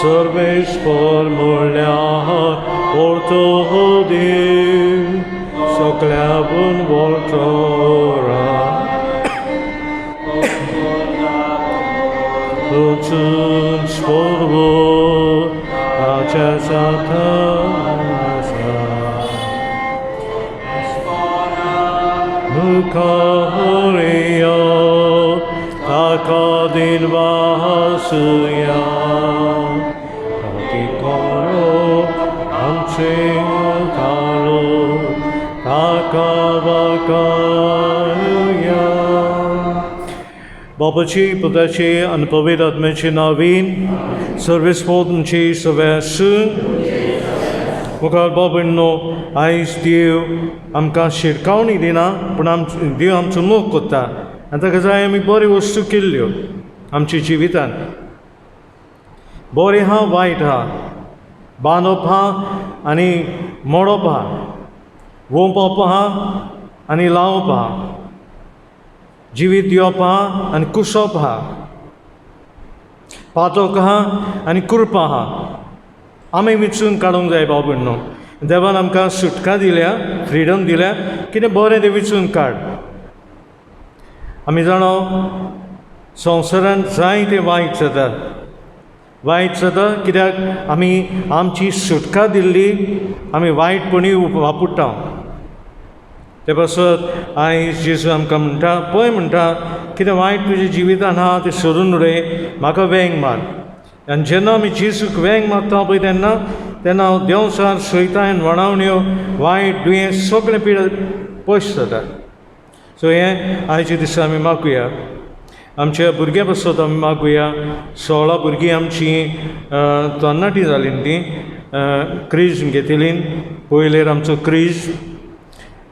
Sarveshwar मूल्यार ortohodil soklavun voltora Lutsun sporvo achasatasa Mukahoriya takadin vahasuya Babaci, Podaci, and Povedat Menchinavín, Servicespodenci, Saversun, Mokal Babino, Ais Diu, Amka Shirkauni Dina, Punam Diu Am Tumukota, and the Gazayami Bori was to kill you, Amchichi Vitan. Boriha Vaita, Banopha, Ani Moropa, Wompapaha, Ani Laupa. जीवित योपहा आणि कुशोपहा पातोकहा आणि कुरपाहा आम्ही मिचून काढूंक जाय बाबूंनो देवान आमकां सुटका दिल्या freedom दिल्या कितें बरें तें विचून काड आमी जाणो संवसारांत जायते वायट जाता कित्याक आमी आमची सुटका दिल्ली आमी वायटपणी वापरता ते पासत आयज जेजू आमकां म्हणटा पळय म्हणटा कितें वायट तुज्या जिवितांत आहा तें सोडून उडय म्हाका वेंग मार आनी जेन्ना आमी जेजूक वेंग मारता पळय तेन्ना देंवचार सैतान वणावण्यो वायट दुयेंस सगळें पिडा पयस जाता सो हें आयच्या दिसा आमी मागुया आमच्या भुरग्यां पासत आमी मागुया 16 भुरगीं आमचीं तरणाटीं जालीं तीं क्रीज घेतिलीं पयलेर आमचो क्रीज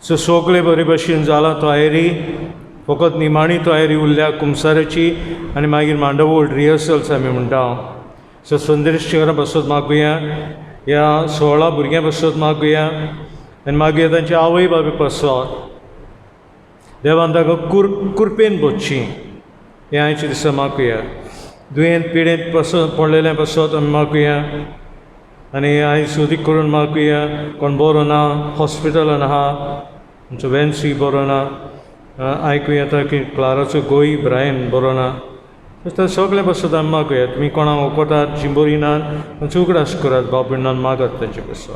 सो सगळे बरे भशेन जाला तयारी फकत निमाणी तयारी उरल्या कुमसाराची आनी मागीर मांडवोळ रिहर्सल्स आमी म्हणटा सो संदेश शहरा पासत मागुया ह्या 16 भुरग्यां पासत मागुया आनी मागीर तांचे आवय बाबी पासत देवान ताका कुरपेन बोच्ची हें आयच्या दिसा मागुया दुयेंत पिडेंत पासत पडलेल्या पासत आमी मागुया आनी आयज सोदीक करून मागुया कोण बरो ना हॉस्पिटलान आहा आमचो वेन्सी बरो ना आयकूया येता की क्लाराचो गोई ब्रायन बरो ना ते सगळे पासत आमी मागुया तुमी कोणाक ओकोटात जीं बरीं नात चुकडास करात बाबुणान मागात तांचे पासत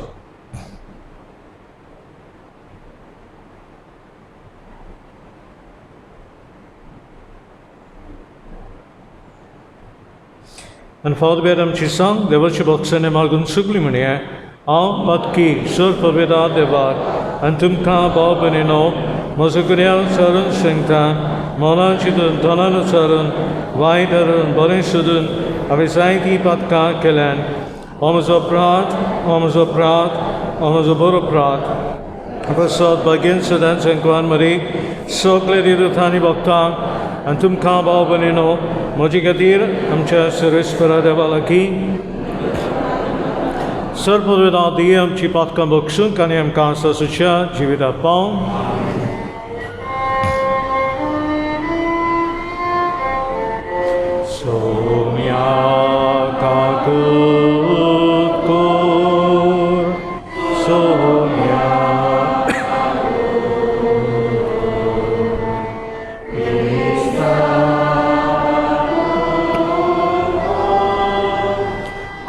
आनी फावत बेद आमची सांग देवाची भक्सांनी मागून सुकली म्हणया हांव पातकी सर पवेदा देवाक आनी तुमकां भाव भयणीनो म्हजो गुन्यांव चारून सांगता मोला चिंतून दोनान चारून वायट हारून बरें सोदून हांवें जायतीं पातकां केल्यान हो म्हजो प्रात हो म्हजो प्रात हो म्हजो बरो प्रात पासत बागेन सदांच संकवान मरी सगळे रिरुथांनी भक्तांक आनी तुमकां भाव भयणीनो म्हजे खातीर आमच्या सर्वेस्परा देवा लागीं सर्पवेदा दी आमची पातकां बक्षूंक आनी आमकां ससूच्या जिवितांत पावंक सोम्या काकूत कोर सोम्या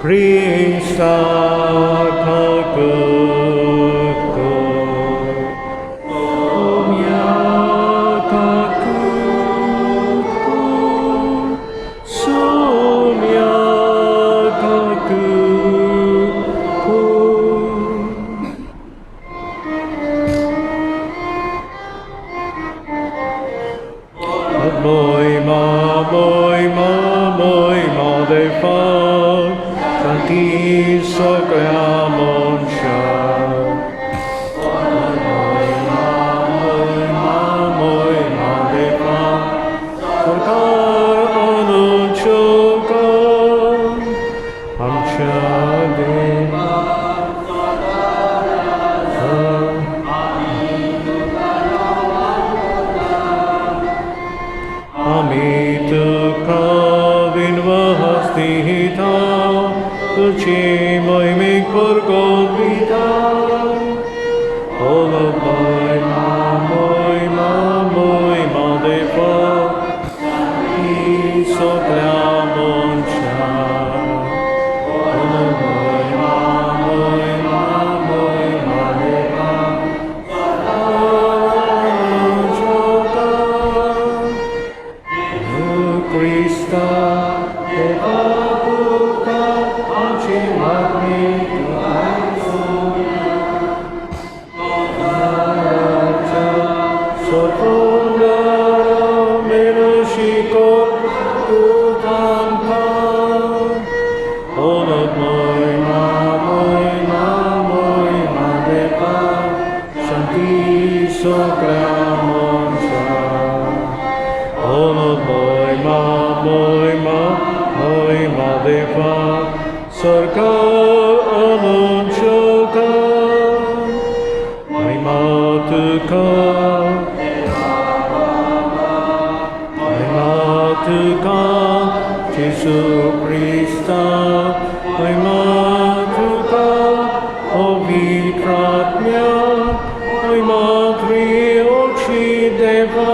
Krista kakutku Omya kakutku Somya kakutku Moy ma de fa Ti soklamon shah Moy ma de fa Korkar onu chokar Hamshade Amit kavin vahasti hita तुझी मोहिमेक परगोविता महिमा महिमा महिमा देवा ही सगळ्या मनशां महिमा महिमा महिमा देवा Krista देवा पुत्र आमची मागणी Jesu Christa, महिमा तुका, पवित्रात्म्या, महिमा त्रियोची देवा,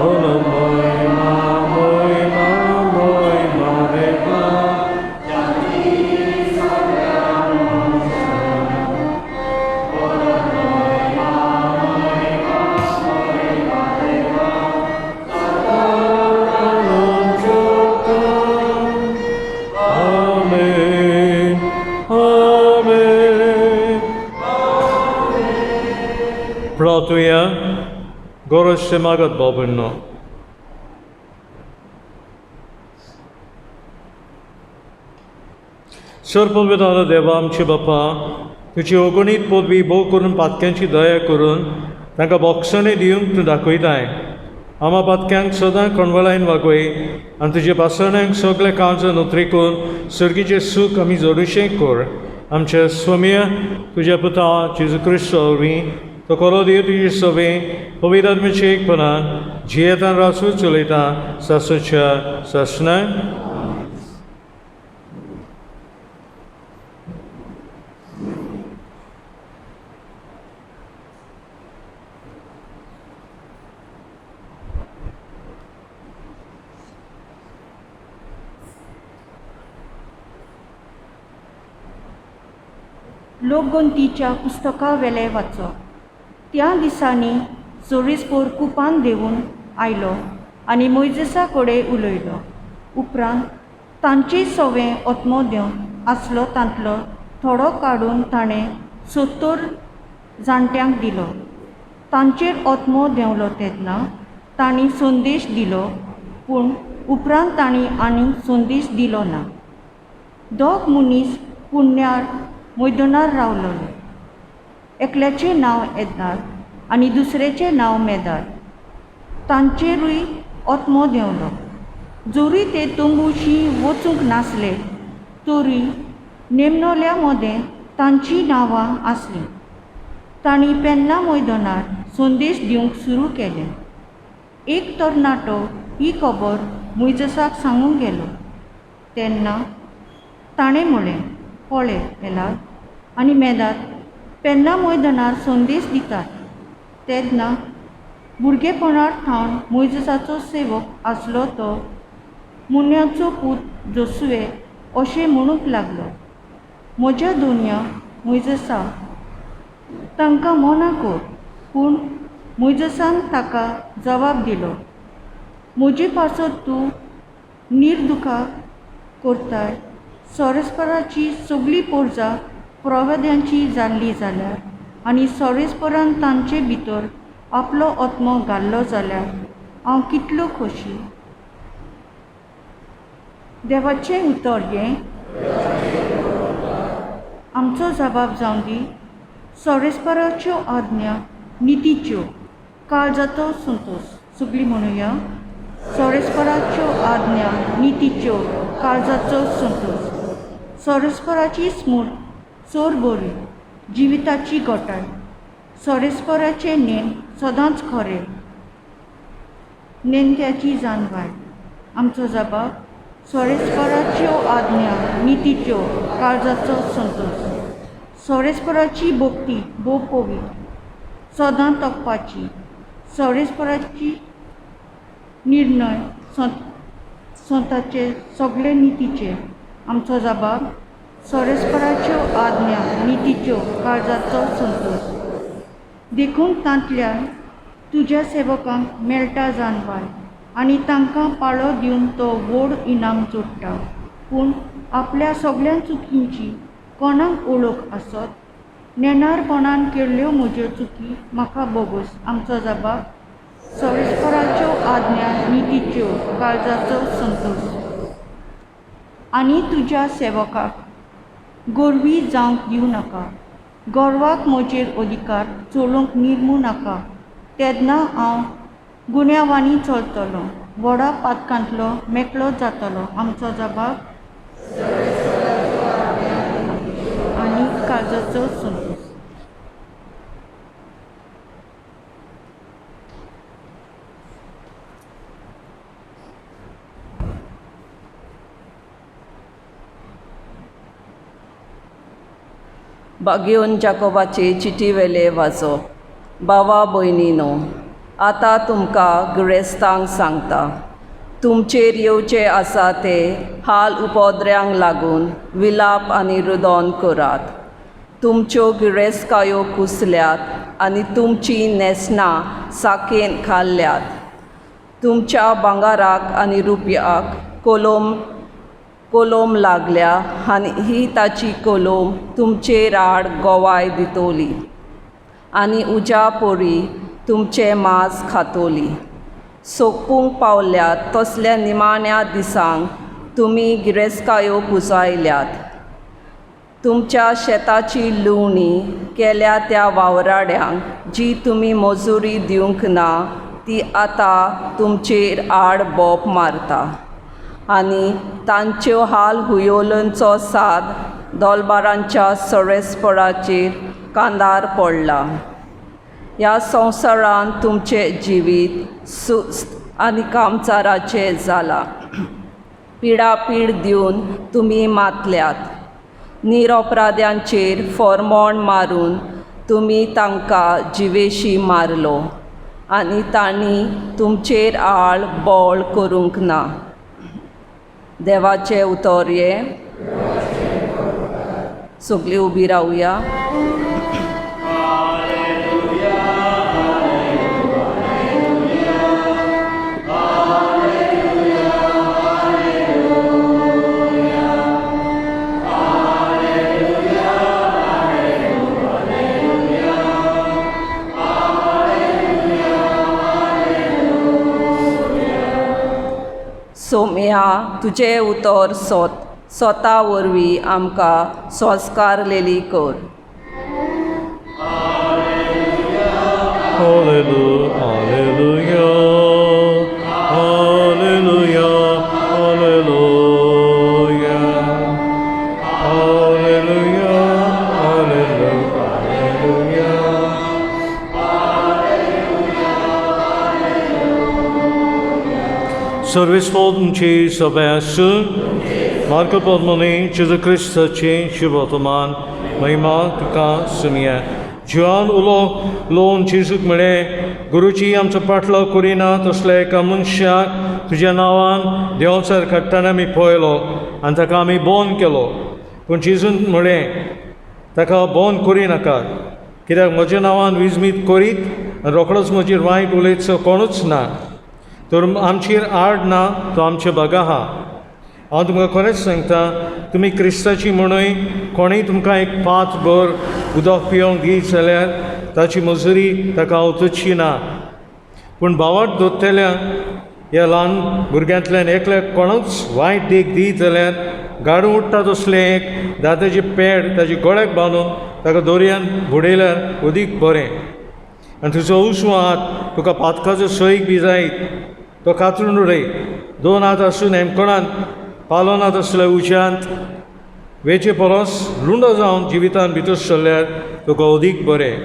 महिमा महिमा महिमा देवा, Pratuja, Gorosze Magat Babinno. सर्पविधान देवा आमचे बापा, तुजी अगणीत पदवी भोव करून पातक्यांची दया करून तांकां भोगसणे दिवंक तूं दाखयताय. आमा पातक्यांक सदां कणवलायन वागय आनी तुज्या पासण्यांक सगळे काळजां नोत्रिकून सर्गीचें सूख आमी जोडुशें कर. आमच्या स्वमीय तुज्या पुता जेजू क्रिस्त वरवीं तो कोलो दियो तुजे सवे पवित्र आत्म्याचे एकपणान जियेतान रासून चलयता सासूच्या सासणाक. लोकगंतीच्या पुस्तका वेले वाचो. त्या दिसांनी सोरीसपोर कुपान देवून आयलो आनी मोइजेसा कडेन उलयलो. उपरांत तांचे सवें ओतमो देंव आसलो तांतलो थोडो काडून ताणें 70 जाणट्यांक दिलो. तांचेर ओतमो देंवलो तेन्ना तांणी संदेश दिलो, पूण उपरांत तांणी आनीक संदेश दिलो ना. दोग मनीस पुण्यार मैदानार रावलोले. एकल्याचें नांव एदनार आनी दुसरेचें नांव मेदार. तांचेरूय ओतमो देंवलो. जोरी ते तोंबूशी वचूंक नासले तरी नेमणोल्या मदें तांचीं नांवां आसलीं. तांणी पेन्ना मैदानार संदेश दिवंक सुरू केलें. एक तरणाटो ही खबर मोइजेसाक सांगूंक गेलो. तेन्ना ताणें म्हळें, पळय एलाद आनी मेदाद पेन्ना मैदानार संदेश दितात. तेन्ना भुरगेपणांत थावन मोइजेसाचो सेवक आसलो तो मुन्याचो पूत जोसुवे अशें म्हणूंक लागलो, म्हज्या दोनया मोइजेसा तांकां मना कर. पूण मोइजेसान ताका जवाब दिलो, म्हजे पासत तूं निर्दुखा करताय. सोरेस्पराची सगळी पोरजां प्रवाद्यांची जाल्ली जाल्यार आनी सोरेस्परान तांचे भितर आपलो ओतमो घाल्लो जाल्यार हांव कितलो खोशी. देवाचें उतर हें आमचो जबाब जावन दी. सोरेस्पराच्यो आज्ञा नितीच्यो काळजाचो संतोश. सगळीं म्हणुया, सोरेस्पराच्यो आज्ञा नितीच्यो काळजाचो संतोष. सोरेस्पराची स्मूर्त चोर बरी जिविताची गोठाय. सोरेस्पराचे नेम सदांच खरें नेणट्याची जानवाय. आमचो जबाब सोरेस्पराच्यो आज्ञा नितीच्यो काळजाचो संतोष सोरेस्पराची भक्ती भोव पवित्र सदां तोखपाची सोरेस्पराची निर्णय संताचे सगळे नितीचे आमचो जबाब सोरेस्पराच्यो आज्ञा नितीच्यो काळजाचो संतोष देखून तांतल्यान तुज्या सेवकांक मेळटा जाणवाय आनी तांकां पाळो दिवन तो व्हड इनाम जोडटा पूण आपल्या सगळ्या चुकींची कोणाक ओळख आसत नेणारपणान केल्ल्यो म्हज्यो चुकी म्हाका बोगूस आमचो जबाब सोरेस्पराच्यो आज्ञा नितीच्यो काळजाचो संतोष आनी तुज्या सेवकाक गोरवी जावंक दिवं नाका गोरवाक म्हजेर अधिकार चलोवंक निर्मू नाका तेन्ना हांव गुन्यांवांनी चलतलो व्हडा पातकांतलो मेकळो जातलो आमचो जबाब आनी काळजाचो संतोष बागेवन जाकोबाचे चिटी वेले वाचो बावा भयणीनो आतां तुमकां गिरेस्तांक सांगता तुमचेर येवचे आसा ते हाल उपद्र्यांक लागून विलाप आनी रुदन करात तुमच्यो गिरेस्तकायो कुसल्यात आनी तुमची नेसनां साकेन खाल्ल्यात तुमच्या भांगाराक आनी रुपयाक कोलोम लागल्या आनी ही ताची कोलोम तुमचेर आड गोवाय दितोली आनी उज्या पोरी तुमचे मांस खातोली सोंपूंक पावल्यात तसल्या निमाण्या दिसांक तुमी गिरेस्तकायो पुजायल्यात तुमच्या शेताची लुवणी केल्या त्या वावराड्यांक जी तुमी मजुरी दिवंक ना ती आतां तुमचेर आड बोप मारता आनी तांच्यो हाल हुयोलंचो साद दोलबारांच्या सोरेस्पराचेर कांदार पडला ह्या संवसारांत तुमचें जिवीत सुस्त आनी कामचाराचें जाला पिडापीड दिवन तुमी मातल्यात निरपराध्यांचेर फॉर्मोण मारून तुमी तांकां जिवेशी मारलो आनी तांणी तुमचेर आळ बोळ करूंक ना देवाचें उतर हे सगळीं उबी रावया सोम्या तुजें उतर स्वता वरवीं आमकां संस्कारलेली कर Hallelujah, hallelujah, hallelujah, hallelujah, hallelujah, hallelujah, hallelujah. सर्वेस्पोदंची सभा आसून मार्गपद्मनी जेजू क्रिस्ताचें शुभवर्तमान महिमा तुका सुनिया जिवान उलो लोन जेजूक म्हळें गुरुजी आमचो पाटलो करिना तसल्या एका मनशाक तुज्या नांवान देंवचार काडटना आमी पळयलो आनी ताका आमी बोन केलो पूण जेजून म्हळें ताका बोन करिनाका कित्याक म्हज्या नांवान विजमीत करीत आनी रोखडोच म्हजेर वायट उलयचो कोणूच ना तर आमचेर आड ना तो आमचे बागा आहा हांव तुमकां खरेंच सांगता तुमी क्रिस्ताची म्हणूय कोणूय तुमकां एक पात भर उदक पिवंक दी जाल्यार ताची मजुरी ताका वचची ना पूण भावार्थ दोत्तेल्या ह्या ल्हान भुरग्यांतल्यान एकल्याक कोणूच वायट देख दी जाल्यार गाडूं उडटा तसलें एक दाताचें पेड ताच्या गोळ्याक बांदून ताका दोरयान बुडयल्यार अदीक बरें आनी तुजो उसवो हात तुका पातकाचो सैक बी जायत तो कातरून उडय 2 हात आसून हेमकोणान पालो ना तसल्या उज्यांत वेचे परस लुंडो जावन जिवितान भितर सरल्यार तुका अदीक बरें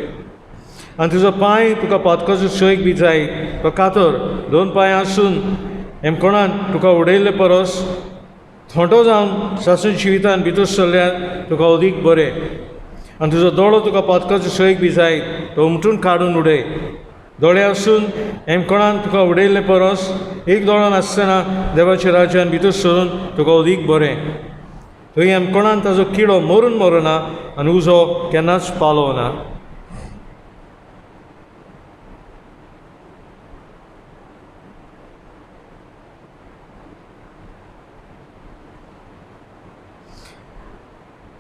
आनी तुजो पांय तुका पातकाचो सैक बी जायत तो कातर 2 पांय आसून हेमकोणान तुका उडयल्ले परस थोंटो जावन सासून जिवितान भितर सरल्यार तुका अदीक बरें आनी तुजो दोळो तुका पदकाचो सैक बी जाय तो उमटून काडून उडय दोळे आसून हेमकोणान तुका उडयल्ले परस एक दोळो नासतना देवाच्या राज्यान भितर सरून तुका अदीक बरें थंय हेमकोणान ताजो किडो मरून मरना आनी उजो केन्नाच पालवना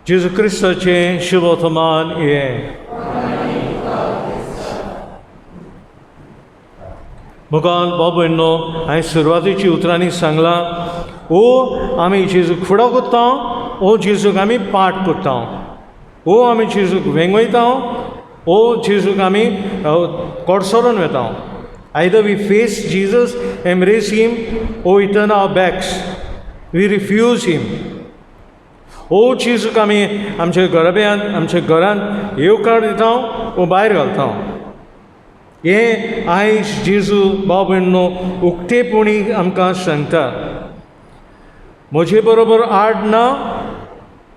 जेजू क्रिस्ताचें शुभ वर्तमान हें मुखार बाबा न्हू हांवें सुरवातीची उतरांनी सांगलां ओ आमी जेजूक फुडो कोत्ता ओ जेजूक आमी पाट कोत्ता ओ आमी जेजूक वेंगयता ओ जेजूक आमी कोडसोरून वेता either we face Jesus embrace him ओ we turn our backs we refuse him ओ जेजूक आमी आमच्या घराब्यांत आमच्या घरांत येवकार दिता ओ भायर घालता हें आयज जेजू भाव भयणो उक्तेपणी आमकां सांगता म्हजे बरोबर आड ना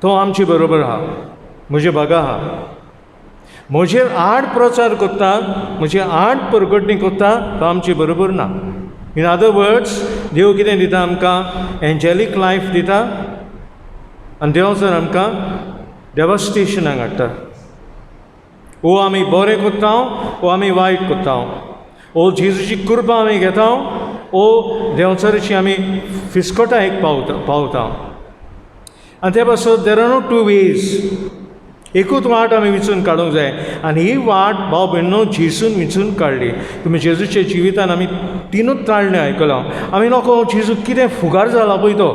तो आमचे बरोबर आहा म्हजे बागा आहा म्हजेर आड प्रचार कोत्ता म्हजे आड परगटणी कोत्ता तो आमचे बरोबर ना इन अदर वर्ड्स देव कितें दिता आमकां एंजेलीक लायफ दिता आनी देव जर आमकां डेवास्टेशनाक हाडटा ओ आमी बरें कोत्ता ओ आमी वायट कोत्ता ओ जेजूची कृपा आमी घेता ओ देंवचाराची आमी फिस्कोटायेक पावता आनी ते पासून there are no two ways एकूच वाट आमी विचून काडूंक जाय आनी ही वाट भाव भयणो जेजून विचून काडली तुमी जेजूच्या जिवितान आमी तिनूच ताळणे आयकलां आमी नको जेजू कितें फुगार जाला पळय तो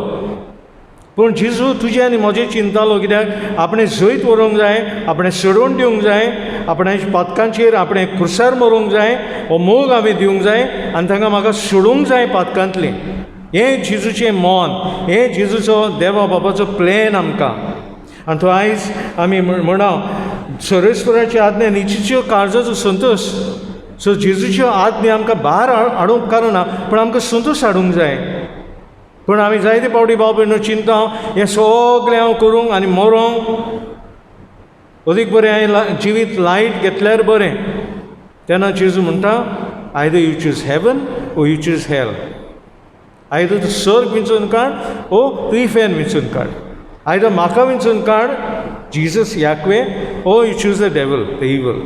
पूण जेजू तुजे आनी म्हजें चिंतालो कित्याक आपणें जैत व्हरूंक जाय आपणें सोडून दिवंक जाय आपणें पातकांचेर आपणें क्रुसार मरूंक जाय हो मोग आमी दिवंक जाय आनी तांकां म्हाका सोडूंक जाय पातकांतलें हें जेजूचें मोन हें जेजूचो देवा बाबाचो प्लॅन आमकां आनी तो आयज आमी म्हणा सर्वेस्पराची आज्ञा निचीच्यो काळजाचो संतोश सो जेजूच्यो आज्ञा आमकां भायर हाडूंक काडना पूण आमकां संतोश हाडूंक जाय पूण आमी जायते पावटी भाव भयणो चिंता हें सगळें हांव करूंक आनी मरोंक अदीक बरें हांवें जिवीत लायट घेतल्यार बरें तेन्ना जेजू म्हणटा either you choose heaven or you choose hell either तूं सर्ग विंचून काड ओ तूं इफेन विंचून काड आयदर म्हाका विंचून काड जीजस याक्वे ओ you choose the devil the evil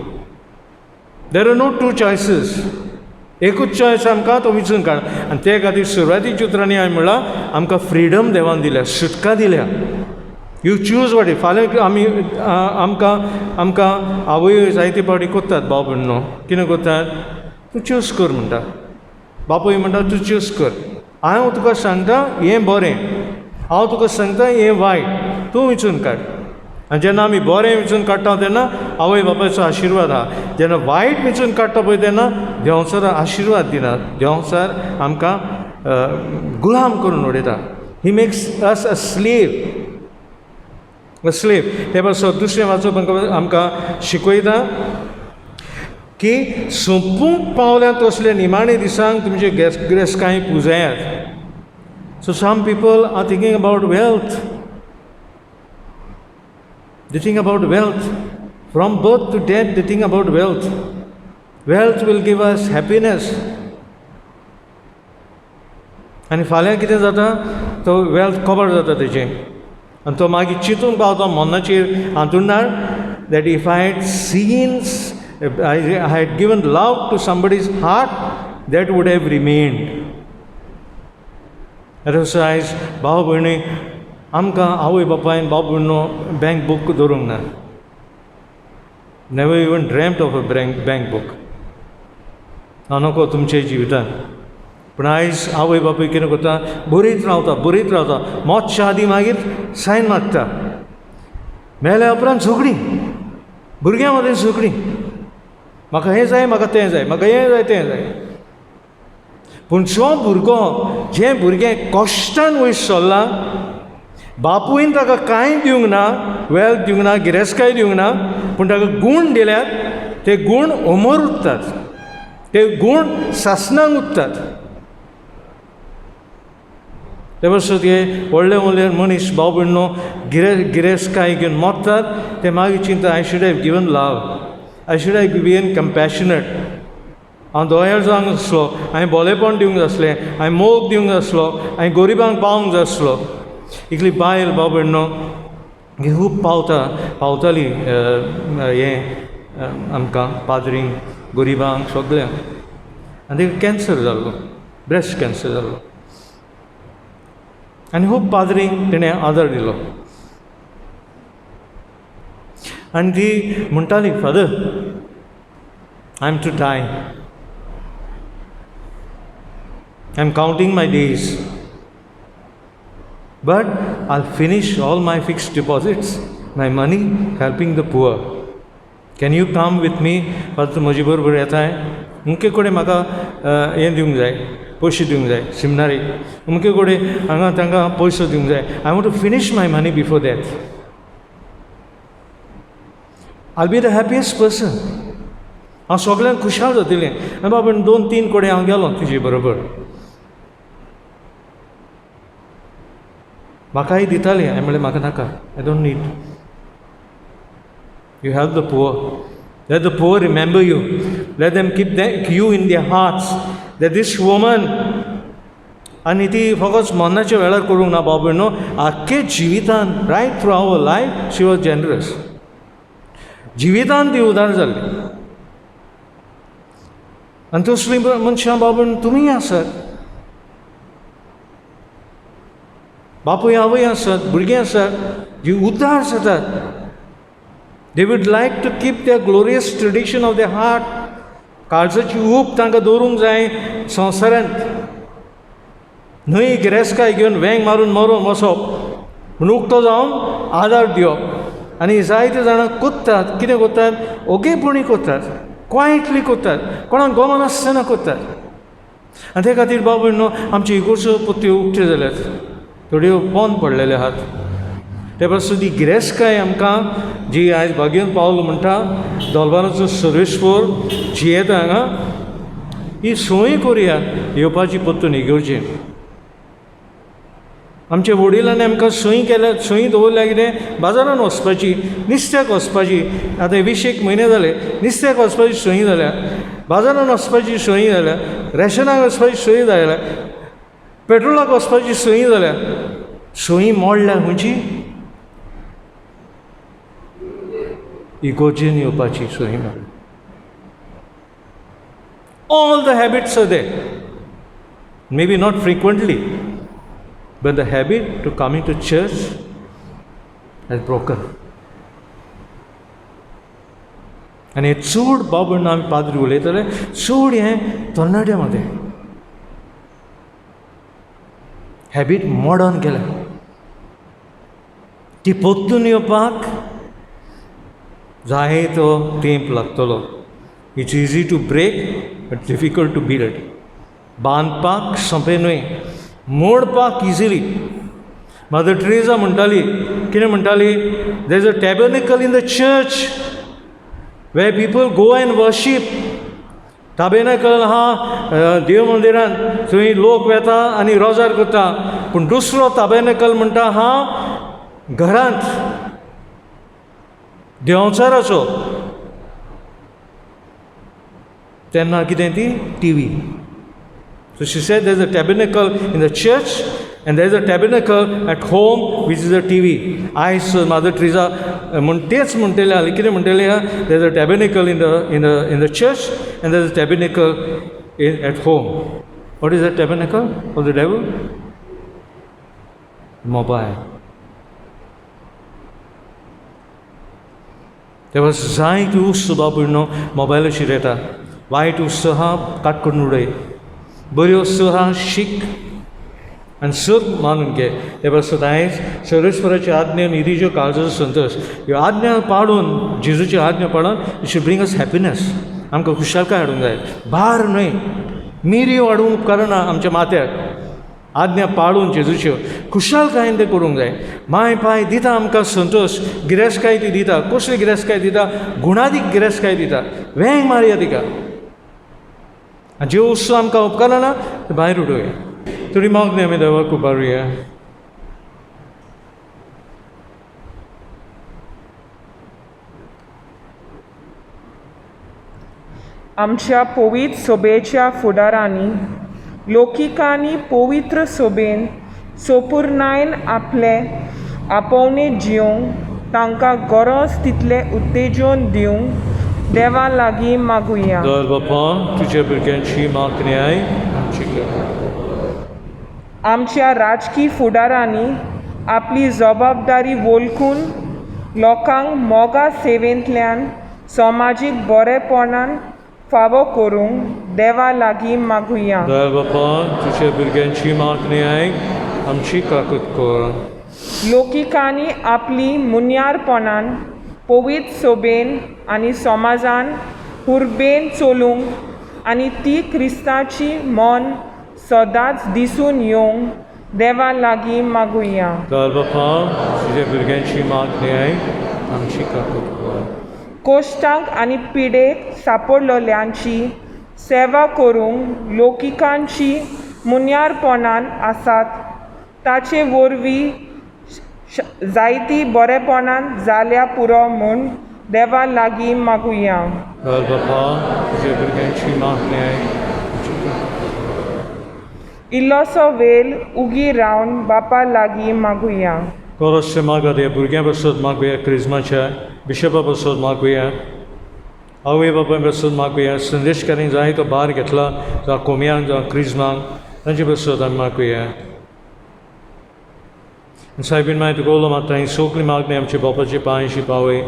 there are no two choices एकूच चॉयस आमकां तो विचून काड आनी ते खातीर सुरवातीच्या उतरांनी हांवें म्हणलां आमकां फ्रिडम देवान दिल्या सुटका दिल्या यू चूज वॉट फाल्यां आमी आमकां आवय जायते पावटी कोत्तात भाव भयणो कितें कोत्तात तूं चूज कर म्हणटा बापूय म्हणटा तूं चूज कर हांव तुका सांगता हें बरें हांव तुका सांगता हें वायट तूं विचून काड आनी जेन्ना आमी बरें विचून काडटा तेन्ना आवय बापायचो आशिर्वाद आहा जेन्ना वायट विचून काडटा पळय तेन्ना देंवचार आशिर्वाद दिना देंवचार आमकां गुलाम करून उडयता he makes us a slave ते पासून दुसरें वाचप आमकां शिकयता की सोंपूंक पावल्यात तसले निमाणे दिसांक तुमचे गिरेस्तकाय पुजायात so some people are thinking about wealth They think about wealth. From birth to death, they think about wealth. Wealth will give us happiness. आनी फाल्यां कितें जाता तो वेल्थ कवर जाता तेजें आनी तो मागीर चिंतून पावता मनाचेर हातूंत that if I had seen, I had given love to somebody's heart, that would have remained. Otherwise, भाव भयणी आमकां आवय बापायन बाब भयणो बँक बूक दवरूंक ना never even dreamt of a bank book हांव नको तुमच्या जिवितान पूण आयज आवय बापूय कितें करता बरयत रावता मोतच्या आदीं मागीर सायन मारता मेल्या उपरांत झगडीं भुरग्यां मदें झगडीं म्हाका हें जाय म्हाका तें जाय म्हाका हें जाय तें जाय पूण जो भुरगो जे भुरगें कश्टान वयर सरला बापूयन ताका कांय दिवंक ना वेल्थ दिवंक ना गिरेस्तकाय दिवंक ना पूण ताका गूण दिल्यात ते गूण अमर उरतात ते गूण सासणाक उरतात ते पासून हे व्हडले व्हडले मनीस भाव भयणो गिरेस्तकाय घेवन मोगतात ते मागीर चिंता I should have given love, I should have given compassionate. हांव दोयार जावंक आसलो, हांवें बोलेपण दिवंक जाय आसलें, हांवें मोग दिवंक जाय आसलो, हांवें गरिबांक पावोवंक जाय आसलो. इतली बायल भाव भयणो ही खूब पावताली हें आमकां पाद्रींक, गरिबांक, सगळ्यांक. आनी ताका कॅन्सर जाल्लो, ब्रेस्ट कॅन्सर जाल्लो. आनी खूब पाद्रींक तिणें आदार दिलो. आनी ती म्हणटाली, father I am to die, I am counting my days, but I'll finish all my fixed deposits, my money helping the poor. Can you come with me? Father तूं म्हजे बरोबर येताय? अमके कडेन म्हाका हें दिवंक जाय, पयशे दिवंक जाय सिमिनारीक. अमके कडेन हांगा तांकां पयसो दिवंक जाय. I want to finish my money before that. I'll be the happiest person. हांव सगळ्यांक खुशाल जातलें. आनी बाबा 2-3 कडेन हांव गेलो तुजे बरोबर. म्हाकाय दिताली. हांवें म्हणलें म्हाका नाका, I don't need. You help the poor. Let the poor remember you. Let them keep you in their hearts that these woman. आनी ती फकत मरणाच्या वेळार करूंक ना बाबा भयणो, आख्खे जिवितान right through our life she was generous. जिवितान ती उदार जाल्ली. आनी तसलीं मनशां बाबा भयणो तुमीय आसात. बापूय आवय आसात, भुरगीं आसात जीं उद्दार जातात. They would like to keep their glorious tradition of their heart. काळजाची ऊब तांकां दवरूंक जाय संवसारांत. न्हय गिरेस्तकाय घेवन वेंग मारून मरून वचप, पूण उक्तो जावन आदार दिवप. आनी जायते जाणां कोत्तात. कितें कोत्तात? ओगेपणी कोत्तात, क्वायटली कोत्तात, कोणाक गोमनासतना कोत्तात. आनी ते खातीर बाबा भयणो आमच्यो इगोर्जो पोत्यो उक्त्यो जाल्यात, थोड्यो बंद पडलेले आहात. ते पासून ती गिरेस्तकाय आमकां जी आयज भाग्येन पावलो म्हणटा, दोलबाराचो सर्वेस्पोर जी येता हांगा, ही सोय करुया येवपाची परतून इगोर्जेन. आमच्या वडिलांनी आमकां सय केल्या, सय दवरल्या कितें बाजारान वचपाची, नुस्त्याक वचपाची. आतां 20 म्हयने जाले नुस्त्याक वचपाची सय जाल्या, बाजारान वचपाची सय जाल्या, रेशनाक वचपाची सय जाल्या, पेट्रोलाक वचपाची सय जाल्या. सय मोडल्या खंयची? इगोर्जेन येवपाची सय मोडल्या. All the habits are there. Maybe not frequently, but the habit to coming to church has broken. आनी हे चड बाबण आमी पाद्री उलयताले, चड हें तरणाट्या मदें हॅबीट मॉडर्न केल्या. ती परतून येवपाक जाय तो तेंप लागतलो. It's easy to break but difficult to build. बांदपाक सोंपें न्हय, मोडपाक इजिली. मदर टेरेसा म्हणटाली, कितें म्हणटाली? There is a tabernacle in the church where people go and worship. Tabernacle आहा देव मंदिरान, थंय लोक वेता आनी रोजार करता. पूण दुसरो टॅबर्निकल म्हणटा हा घरांत देंवचाराचो. तेन्ना कितें ती TV. So she said there's a tabernacle in the church and there's a tabernacle at home which is a TV. आयज मदर टेरेसा तेच म्हणटले आहा, कितें म्हणटले आहा? There's a tabernacle in the church and there's a tabernacle at home. What is that tabernacle of the devil? Mobile. तेव्हा जायती वस्तू बाबा न्हू मोबायलाचेर येता. वायट वस्तू आहा काट करून उडय, बऱ्यो वस्तू आहा शीक आनी सर मानून घे. ते पासून आयज सर्वेस्पराची आज्ञा, निधीच्यो काळजाचो संतोश, ह्यो आज्ञा पाळून, जेजूची आज्ञा पाळून it should bring us happiness. आमकां खुशालकाय हाडूंक जाय, भार न्हय. मिरयो हाडूंक उपकारना आमच्या माथ्याक. आज्ञा पाळून जेजूच्यो खुशालकायेन ते करूंक जाय. माय पाय दिता आमकां संतोश. गिरेस्तकाय ती दिता. कसली गिरेस्तकाय दिता? गुणादीक गिरेस्तकाय दिता. वेंग मारया तिका. ज्यो वस्तू आमकां उपकारना त्यो भायर उडोवया. तुरी मागणी आमी देवाक उबारुया. आमच्या पवित्र सोबेच्या फुडारांनी लोकिकांनी पवित्र सोबेन सोपुर्णायन आपले आपोवणे जिवंक तांकां गरज तितले उत्तेजन दिवंक देवा लागीं मागुया. दयाळ बापा, तुज्या भुरग्यांची मागणी आमची कर. आमच्या राजकी फुडारांनी आपली जबाबदारी वळखून लोकांक मोगा सेवेंतल्यान समाजीक बरेपणान फावो करूंक देवा लागीं मागुया. दयाळ बापा, तुज्या भुरग्यांची मागणी आमची काकूट कर. लोकिकांनी आपली मुन्यारपणान पवित्र सोबेन आनी समाजान हुर्बेन चलूंक आनी ती क्रिस्ताची मन सदांच दिसून येवंक देवा लागीं मागुया. दयाळ बापा, तुज्या भुरग्यांची मागणी आमची काकूट कर. कोश्टांक आनी पिडेक सांपडलेल्यांची सेवा करूंक लोकिकांची मुन्यारपणान आसात ताचे वरवीं जायती बरेपणान जाल्या पुरो म्हूण देवा लागीं मागुया. दयाळ बापा, तुज्या भुरग्यांची मागणी इल्लोसो वेल उगी रावन बापा लागीं मागुया. कोरोसचे मागात ह्या भुरग्यां बसत मागुया. क्रिस्माच्या बिशपा बसत मागुया. आवय बापाय बसत मागुया. संदेशकारांनी जायतो भार घेतला जावं कोमयांक जावं क्रिस्मांक तांचे बसत आमी मागुया. सायबीन मागीर तुका उलो मागता ही सगळी मागणी आमच्या बापाची पांयशी पावय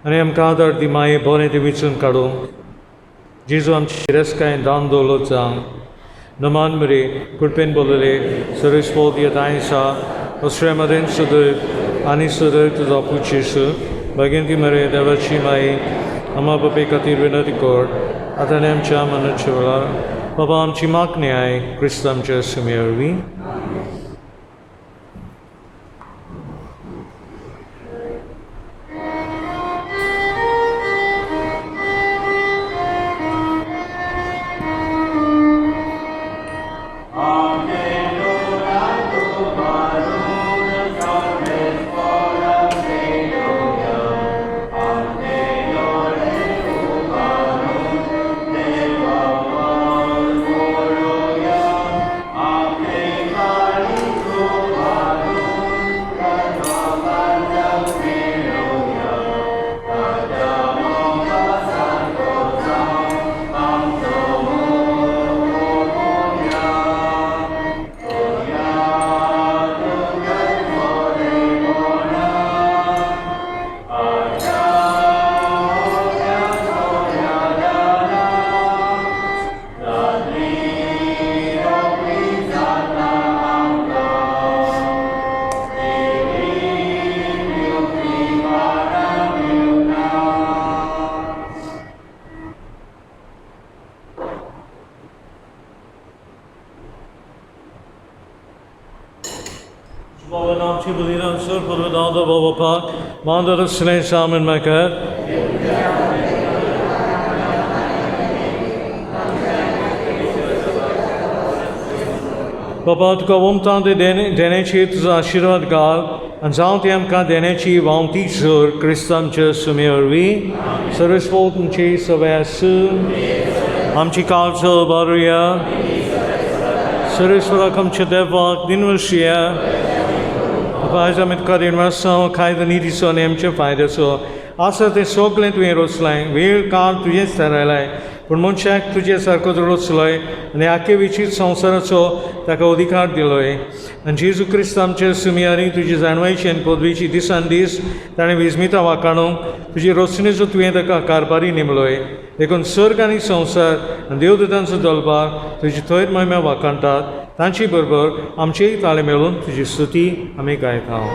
आनी आमकां आदार दी माये बरें तें विचून काडूं. जेजू आमची शिरस्काय दान दौलत जावं नमान मरे कुडपेन बोलले सरस्वती येतायसा ओस्ट्रेमरेन सुदर आनी सुदर तुजो पुचेस भगिंती मरे देवाची माई अम्मा बापे खातीर विनंती कर आतां आनी आमच्या मनाच्या वेळार बाबा आमची मागणी क्रिस्त आमच्या सुमे वरवीं. Bovenamtje bedienen, surfen we dan de bovenpak, maanden de sleen samen met elkaar. Papa, तुका उमतांदे देण्याची तुजो आशिर्वाद घाल आनी जावं ती आमकां देण्याची वावती सर क्रिस्तांच्या सुमे वरवीं सरस्वतींची सवय आसूं आमची काळजो बारुया सरस्वराक आमच्या देवाक दिनवशिया आयज आमी तुका दिनवासां खायद निधीचो आनी आमच्या फायद्याचो आसा तें सगळें तुवें रचलाय वेळ काळ तुजेंच थारायलाय पूण मनशाक तुजे सारकोच रचलोय आनी आख्खे विचीत संवसाराचो ताका अधिकार दिलोय आनी जेजू क्रिस्त आमच्या सुमयारी तुजी जाणवायची आनी पदवेची दिसान दीस ताणें विस्मिता वाकाणूंक तुजी रचणेचो तुवें ताका कारभारी नेमलोय देखून सर्ग आनी संवसार आनी देवदूतांचो दलबार तुजी थंय महिमा वाकाणटात तांचे बरोबर आमचेय ताळे मेळून तुजी स्तुती आमी गायता.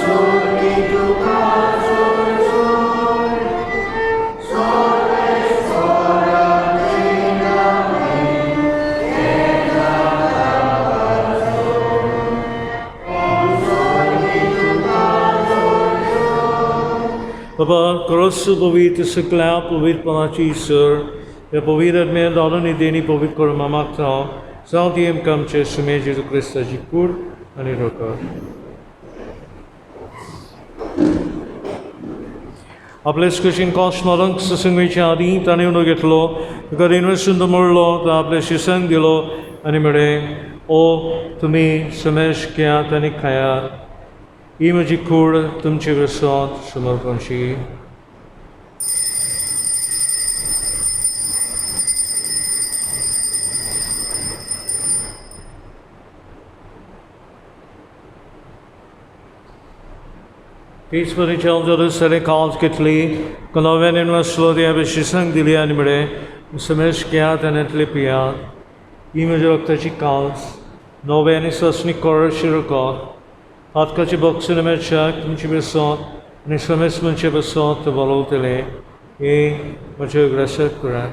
Surgi tu Krosu povit sekla povit panachi sur, ya povidat me dalani deni povit kor mamakta, saudiem kamche sume Jesu Christa jikur aniroka. आपले स्कशीन कॉस्मोलंक ससंगीच्या आधी ताणें उनो घेतलो तुका इन्वेस्टून दमरलो तो आपले शिसंग दिलो आनी म्हळें ओ तुमी समेश घेयात आनी खायात ही म्हजी कूड तुमचे विसोत समर्पणशी. Peacefully children sere calls kitli, konoven in vaslodia beshisang dilia nimre, semesh kiat and etlipiat, imajoktachi calls, noveni sosni kor shiroko, patkachi boxin emerchak, mchibesot, nisames mchibesot, the volotele, e machograset kurak.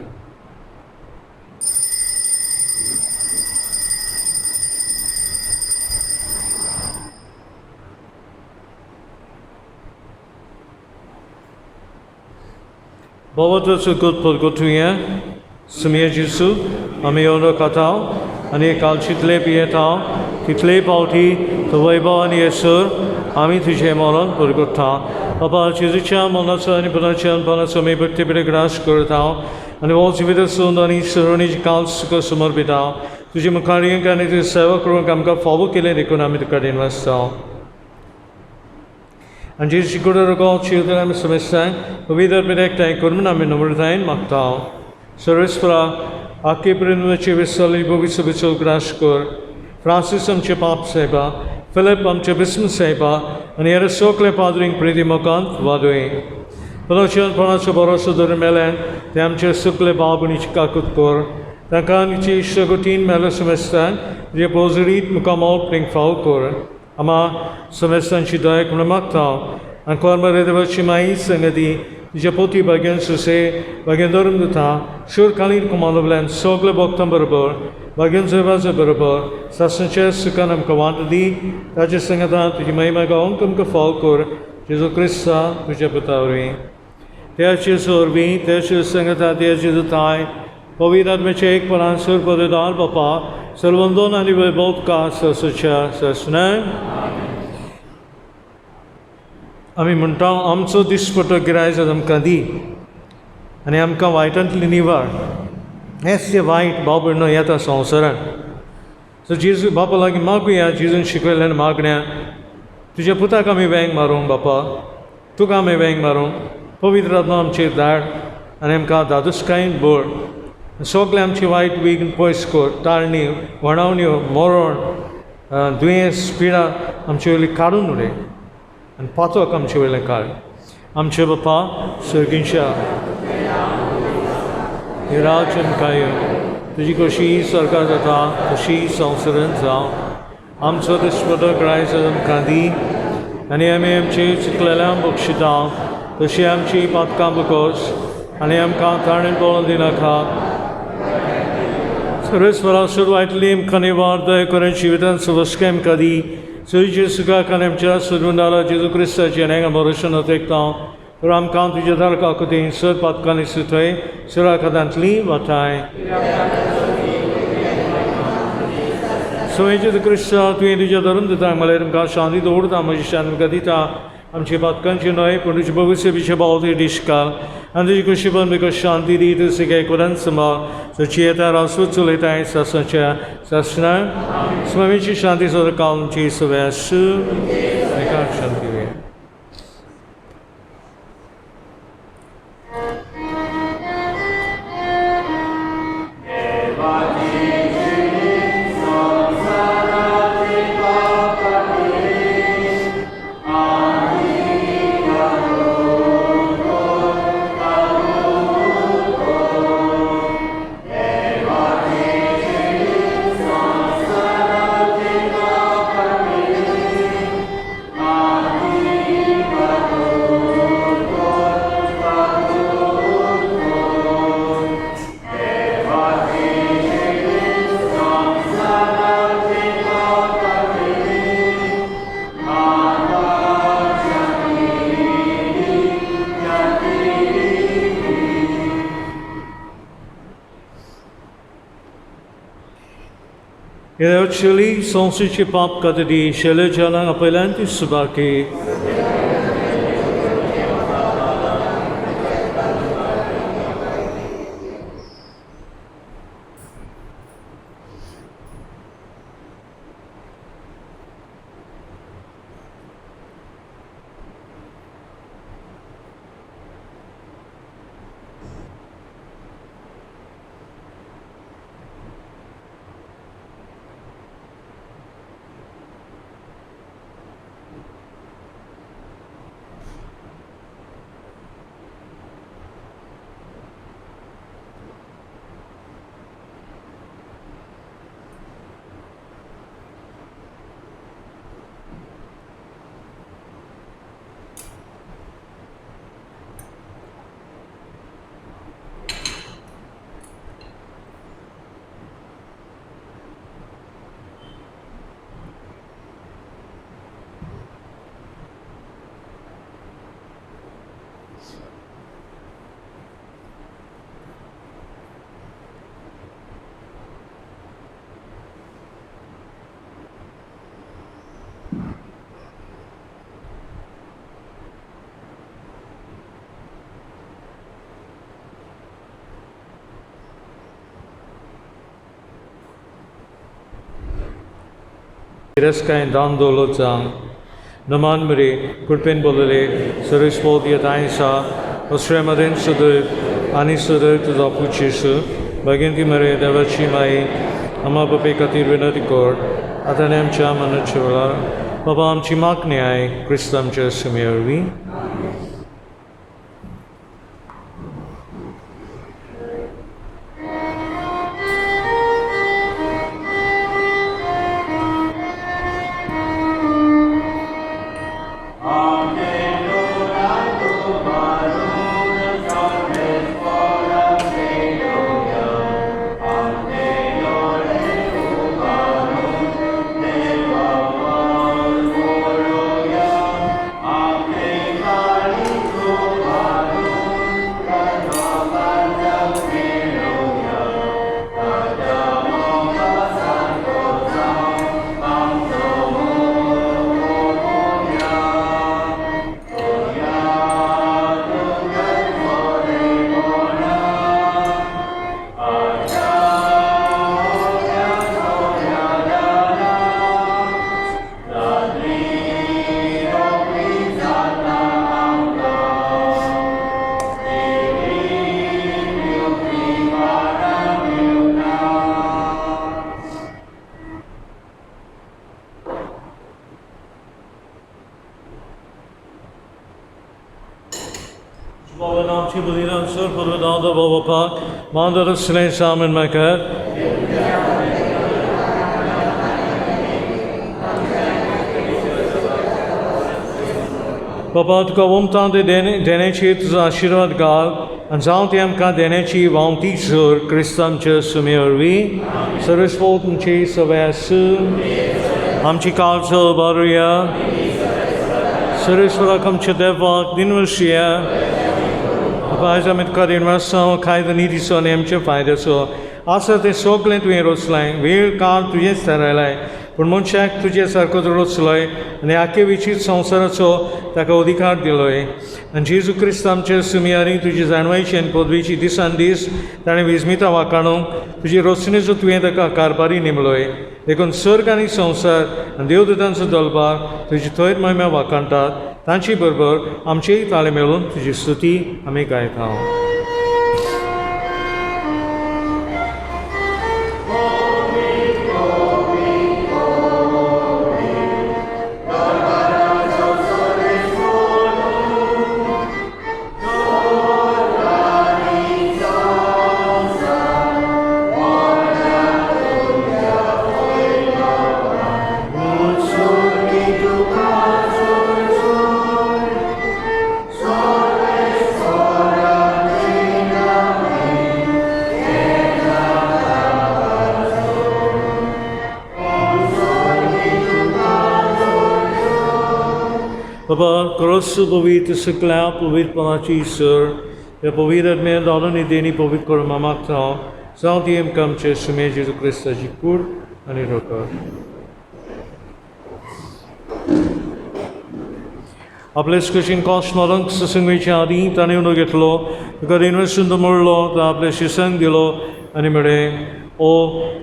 Bovata sukut podgotuya, Samia Jisu, Amiono Katao, Ani Kalchitle Pietao, Title Pauti, Tawaiba and Yesur, Ami Tishamoran, Podgota, Papa Chizicha, Monasa and Panachan, Panasami Bhakti Grass Kuratao, and the walls with the Sundani, Surani Kalsuka Sumorbitao, Tujimakarian Kanit Seva Kurukamka, Fabukile, Economic Cardinvastao. And Jesus could have called children and semester, who either direct and couldn't have been over the end, Mactao. Service for Akiprin, which is Sally Bovisoviso Grashkur, Francis and Chipap Seba, Philip and Chabism Seba, and here a Sokle Padring Pretty Mokant, Vadui. Panochian Panacha Borosa Durmelan, Tamcha Sukle Babunichka Kutkur, Takanichi Shagutin Melasemestan, the opposite Mukamal Pring Falkur. Ama semestan shidayak mnamakta an kormare devachimai sangadi japoti bagan suse bagandorum data shur kalin komandolan sogle boktam barabar bagan zevaza barabar sasanche sukanam kawantadi taja sangada tujimai maga onkam ka falkor Jesu Christa tujapatauri teache sorbi teache sangata teache dutai Povidat meche ek paransur padedar bapa सर्वंदोन आणि वैभव का ससच्या ससने आम्ही म्हणटा आमचो दिसपटो गिरायज आमकां दी आनी आमकां वायटांतली निवाड हेंच तें वायट बाबडनो येता संवसारान सो जेजू बापा लागीं मागुया जेजून शिकयल्ल्यान मागण्या तुज्या पुताक आमी वेंग मारूं बापा तुका आमी वेंग मारूं पवित्र आत्मा आमचेर धाड आनी आमकां दादूसकायेन बोड सगळे आमची वायट विघ्न पयस कर ताळणी वणावण्यो मरण दुयेंस पिडा आमचे वयली काडून उडय आनी पातोक आमचे वयलें काड आमचे बापा सर्गींच्या हे राज्य काय तुजी कशी सरकार जाता तशी संवसारांत जावं आमचो दिसपटो गिरायज आमकां दी आनी आमी आमची चिकलेल्यांक बक्षिता तशी आमची पातकां बकोस आनी आमकां ताणें पळोवन दिनाका Resvara survaitlim kanivarda karen shivitan suvaskem kadi Surji suka kanemcha surundala Jesu Christa jenenga morushan otekta Ram kantu jadar kakutin sur patkani sutwe sura kadantli vatai Soe Jesu Christa tu indu jadarum dita malarum ka shanti dorda majishan gadita आमचे पातकांचे न्हय पूण तुजे भविश्य बिचे बावती दिश्काल आनी तुजी कुशीपण बिको शांती दी तूं सिगाय कोरान सांबाळ सची येता रासू चलयताय सासच्या सासना स्वामीची शांती सदा कालची सव्यास एका शांती वे Amen. Irautili sonsuci pap kadadi şele jalan apelanti subaki. Iraskain dan dolozang. Naman meri kurpen bolale sarış boldiya dainsa osremaden sudu ani sudu tuzapuchisu baginti meri devachi mai ama pape katir venadikor atanem cha manachola babam chimaknyai Christam cha sumervi. Baba nam chi budiram sur purvadanda baba pak mandara slen samen makar. Baba tu ka wumtan de dene chi tu आशीर्वाद gal anzaunti am ka dene chi vaunti sur Christam cha sumervi sarasvotum chi savasu amchi kalso baruya sarasvarakam cha devak dinvashya Vaja met karin vassam kaida nidi so nemche faida so asa te soklen tu roslai veer kal tuje staralai purmonchak tuje sarko roslai ne ake vichit samsara so taka odikar diloi and Jesus Christam che sumiari tuje zanvaishen podvichi disandis tane vismita vakano tuje rosne so tuenda ka karbari nimloi ekon sorgani samsar and deodutan so dalbar tuje toit maima vakanta तांची बरोबर आमचेय ताळे मेळून तुजी स्तुती आमी गायता Baba, krosu povit sakla povit panachi sur, ya povidat me dolani deni povit kor mamakta, sautiem kam che sume Jesu Christa jikur, आनी रोकर. आपले स्कुशीन cost मारूंक ससंगीच्या आदीं ताणें उलो घेतलो, तुका इन्वेस्टून दवरलो, तो आपल्या शिसांक दिलो आनी म्हळें, ओ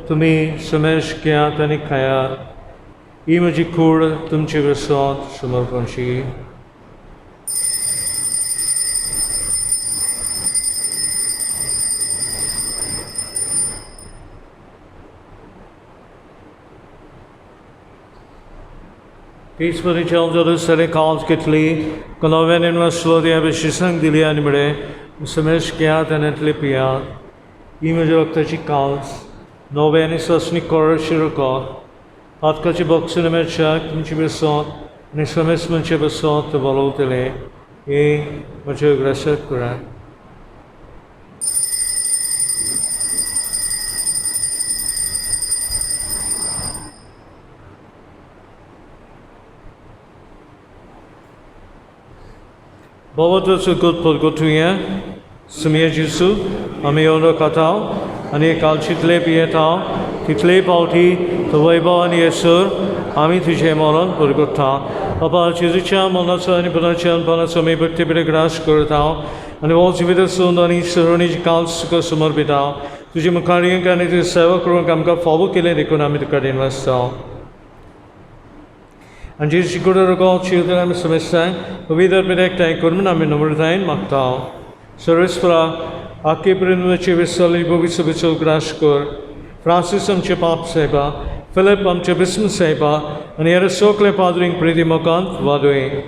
तुमी समेश घेयात आनी खायात, ही म्हजी कूड तुमचे विसोत समर्पणची. Peacefully Jerusalem calls घेतली, नव्यान इन्वेस्टलो ती हांवें शिसांक दिली आनी म्हळें समेश घेयात आनी येतले पियात, ही म्हज्या रक्ताची काल्स नव्यान ससनी कोर शिरको हातकाची बॉक्सून मेळच्याक तुमची विसोत आनी समेश म्हणजे विसोत बोलवतले, हे म्हजे ग्रेसत करात. Powód cykut podgotuje, smie Jezu, a my ono katał, a nie kalci tle pietał, ty tle pauti, to wejba ani esur, a my tyże moron podgotał. Papa Jezucia, monaco ani ponacian, panaco my bykty byle grasz kortał, a nie wolci wydasun ani sronić kalcko sumorbitał, tudzie mukarian kani ty sewa kurun kamka fawu kile nekonami tukadin wastał. And Jesus could have called children semester, whether bedektai kurman numbertain maktal. Servispra, Akiprin which was solid bovisovicho grashkur, Francis Chepap Seba, Philip Chebism Seba, and here a sokle padring pretty mokant, Vadui.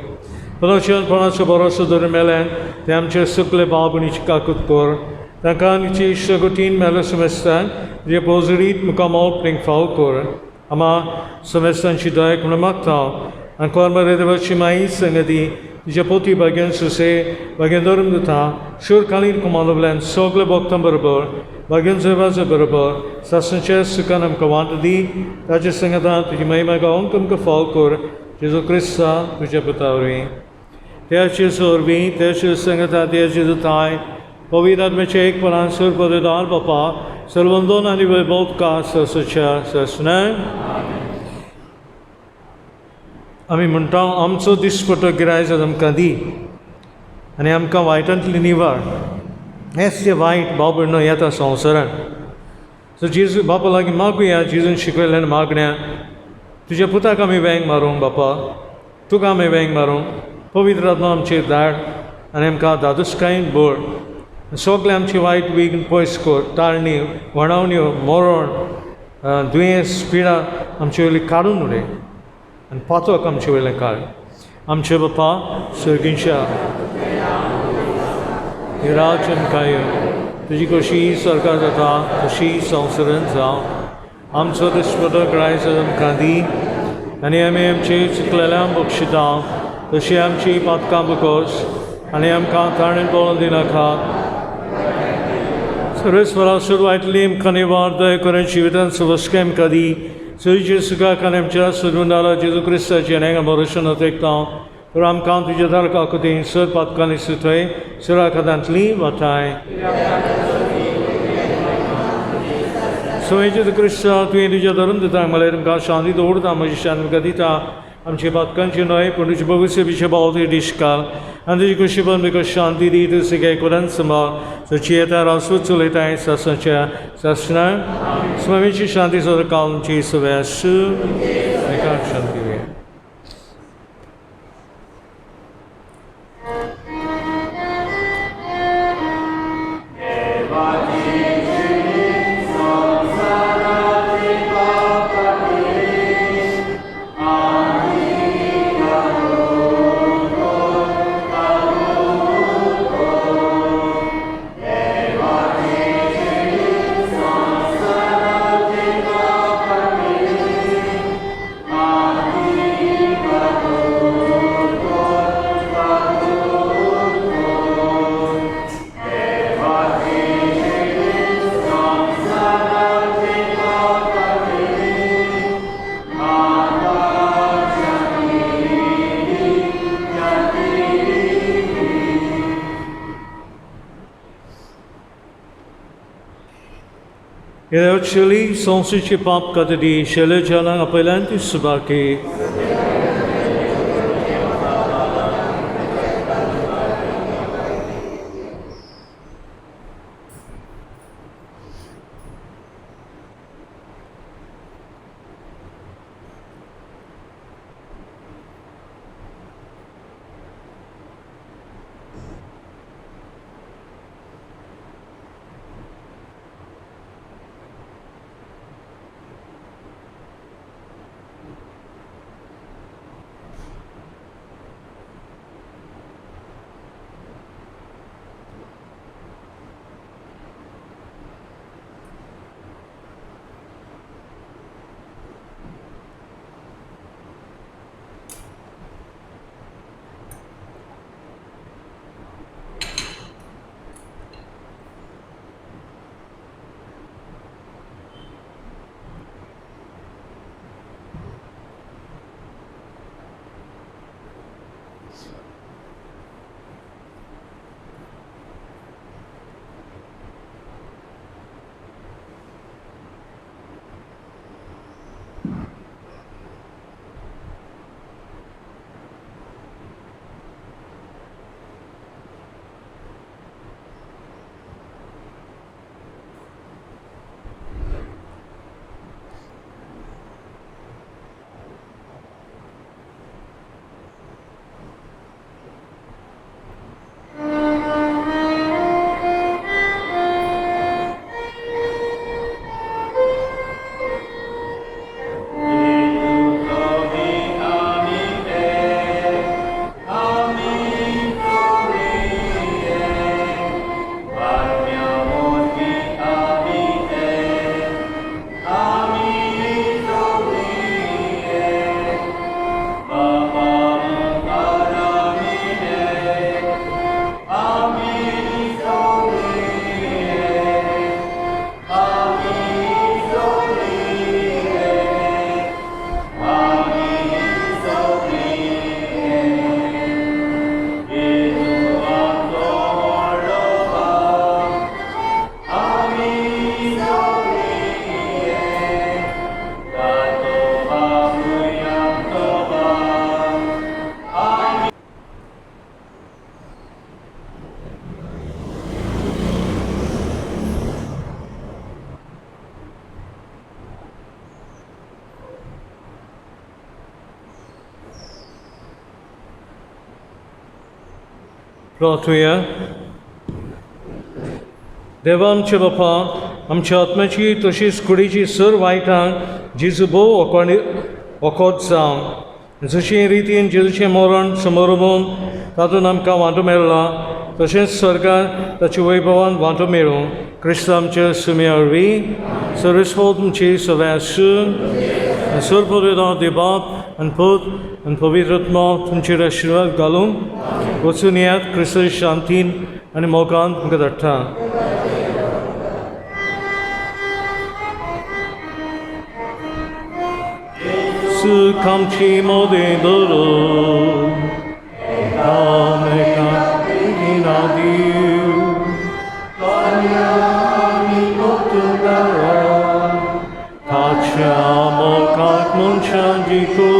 Panochian Panacho Boroso Durmelan, Tamche Sukle Babunichka Kutkur, Takanichi Shagutin Melasemester, the opposite Mukamal Pring Falkur. Ama semestan chidai kuna makta an korma redeva chimai sangadi japoti bagian suse bagian dorum duta shur kalin kumalovlan sogle boktam berber bagian zevaze berber sasanche sukanam kawantadi taje sangada tujimai ma gaonkam ka falkor Jesu Christa tuje patavri teache sorbi teache sangata teache dutai Povídat mi ček panansur podedal papa, servandon ani ve bodka sasacha sasne. Ami munta amso dispota girais adam kadi. Ani amka vaitantli nivar. Este vait babur no yata sansaran. So Jesus bapa lagi maguya Jesus shikwelan magna. Tuja puta kami veng marung bapa. Tu kami veng marung. Povitrat nam che dar. Ani amka dadus kain bor. Sogle आमची वायट विघ्न पयस कर टाळणी वणावण्यो मरण दुयेंस पिडा आमचे वयली काडून उडय आनी पातक आमचे वयलें काड आमचे बापा सर्गींच्या ही राज्य काय तुजी कशी सरकार जाता तशी संवसारांत जावं आमचो दिसपतो ग्रायस आमकां दी आनी आमी आमचे चितलेल्यांक बक्षिता तशी आमची पातकां बकोस आनी आमकां ताणें पळोवन दिनाका Resvara survaitlim kanivar daya karen shivitan savaskem kadi Surji suka kanem cha surundala Jesu Christa jenenga morishana tekta Ram kantu jadar kakutin sur patkani sutwe sura kadantli vatai So Jesu Christa tu indi jadarum ditang malarum ka shanti dorda majishan gadita आमचे पातकांचे नोय पुणुचे भविष्य विषय बावते दिशकाल आंधे कुशिबन बिको शांति दी तो सिगे कुरन समा सचियता रासुत चुलेताय ससंचा ससना स्वामीची शांति sir कालची सवैसु एकाक शांति वे Ireochili sonsuchi pap kadadi shele jalang apelanti subaki. प्रार्थूया. देवा आमचे बापा, आमच्या आत्म्याची तशीच कुडीची सर वायटांक जेजू भोव वखद जावं. जशे रितीन जेजूचें मरण समारंभान तातूंत आमकां वांटो मेळ्ळा, तशेंच स्वर्गांत ताच्या वैभवान वांटो मेळूं. क्रिस्त आमच्या सुम्या वरवीं सर्वेस्पो तुमची सगळ्या सर्वपरिदा देबात आनी पद आनी पवित्र आत्मा तुमचेर आशिर्वाद घालून वचून येयात क्रिस्ताचे शांतीन आनी मोगान तुमकां धाडटा. सुख आमची मोदें धरून एकामेकांना दिवं. ताच्या मोगाक मनशां जिखून